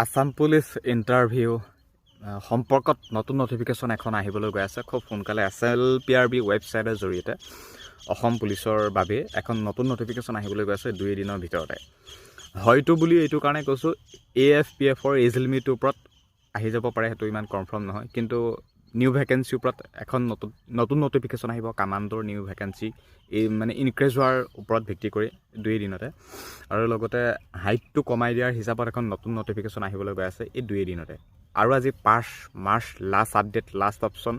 Assam police interview সম্পৰ্কত নতুন notification এখন আহিবলৈ গৈ আছে খুব সোনকালে SLPRB ৱেবছাইটৰ জৰিয়তে অসম পুলিচৰ বাবে এখন নতুন নটিফিকেশ্যন আহিবলৈ গৈ আছে 2 দিনৰ ভিতৰতে হয়তো বুলি এইটো কাৰণে কৈছোঁ AFPFৰ এজ লিমিটৰ ওপৰত আহি যাব পাৰে সেইটো ইমান কনফাৰ্ম নহয় কিন্তু নিউ ভেকেঞ্চিৰ ওপৰত এখন নতুন নটিফিকেশ্যন আহিব কামাণ্ডৰ নিউ ভেকেঞ্চি এই মানে ইনক্ৰিজ হোৱাৰ ওপৰত ভিত্তি কৰি 2 দিনতে আৰু লগতে হাইটটো কমাই দিয়াৰ হিচাপত এখন নতুন নটিফিকেশ্যন আহিবলৈ গৈ আছে এই 2 দিনতে আৰু আজি 5 March last update last option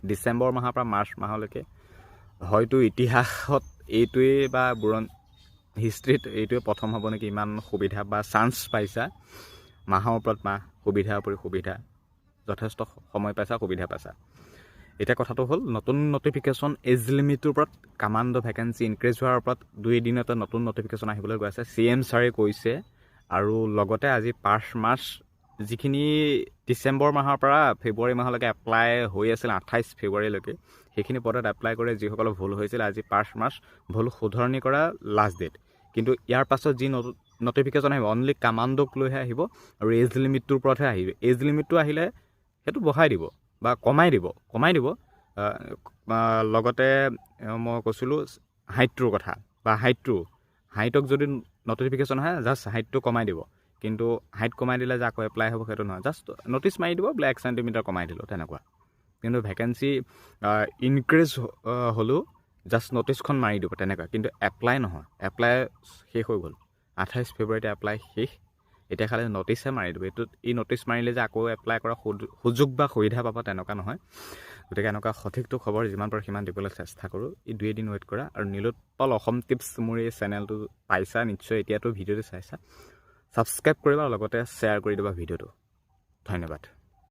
December মাহৰ পৰা মাৰ্চ মাহলৈকে হয়তো ইতিহাসত এইটোৱে বা হিষ্ট্ৰীত এইটোৱে প্ৰথম হ'ব নেকি ইমান সুবিধা বা চান্স পাইছা মাহৰ ওপৰত মাহ সুবিধাৰ উপৰি সুবিধা যথেষ্ট সময় পাইছা সুবিধা পাইছা এতিয়া কথাটো হ'ল নতুন নটিফিকেশ্যন এজ লিমিটৰ ওপৰত কামাণ্ড ভেকেঞ্চি ইনক্ৰিজ হোৱাৰ ওপৰত 2 দিনতে নতুন নটিফিকেশ্যন আহিবলৈ গৈ আছে CM ছাৰে কৈছে আৰু লগতে আজি 5 মাৰ্চ যিখিনি ডিচেম্বৰ মাহৰ পৰা ফেব্ৰুৱাৰী মাহলৈকে এপ্লাই হৈ আছিল 28 ফেব্ৰুৱাৰীলৈকে সেইখিনি পদত এপ্লাই কৰে যিসকলৰ ভুল হৈছিল আজি 5 মাৰ্চ ভুল শুধৰণি কৰা লাষ্ট ডেট কিন্তু ইয়াৰ পাছত যি নটিফিকেশ্যন আহিব অনলি কামাণ্ডক লৈহে আহিব আৰু এজ লিমিটটোৰ ওপৰতহে আহিব এজ লিমিটটো আহিলে সেইটো বঢ়াই দিব বা কমাই দিব লগতে মই কৈছিলোঁ হাইটটোৰ কথা বা হাইটক যদি নটিফিকেশ্যন আহে জাষ্ট হাইটটো কমাই দিব কিন্তু হাইট কমাই দিলে যে আকৌ এপ্লাই হ'ব সেইটো নহয় জাষ্ট নটিচ মাৰি দিব বোলে 1 চেণ্টিমিটাৰ কমাই দিলোঁ তেনেকুৱা কিন্তু ভেকেঞ্চি ইনক্ৰিজ হ'লেও জাষ্ট নটিচখন মাৰি দিব তেনেকুৱা কিন্তু এপ্লাই নহয় এপ্লাই শেষ হৈ গ'ল 28 ফেব্ৰুৱাৰীতে এপ্লাই শেষ এতিয়া খালি নটিচহে মাৰি দিব এই নটিচ মাৰিলে যে আকৌ এপ্লাই কৰা সুযোগ বা সুবিধা পাব তেনেকুৱা নহয় গতিকে এনেকুৱা সঠিকটো খবৰ যিমান পাৰোঁ সিমান দিবলৈ চেষ্টা কৰোঁ এই 2 দিন ৱেইট কৰা আৰু নীলোৎপল অসম টিপছ মোৰ এই চেনেলটো পাইছা নিশ্চয় এতিয়াতো ভিডিঅ'টো চাইছা ছাবস্ক্ৰাইব কৰিবা আৰু লগতে শ্বেয়াৰ কৰি দিবা ভিডিঅ'টো ধন্যবাদ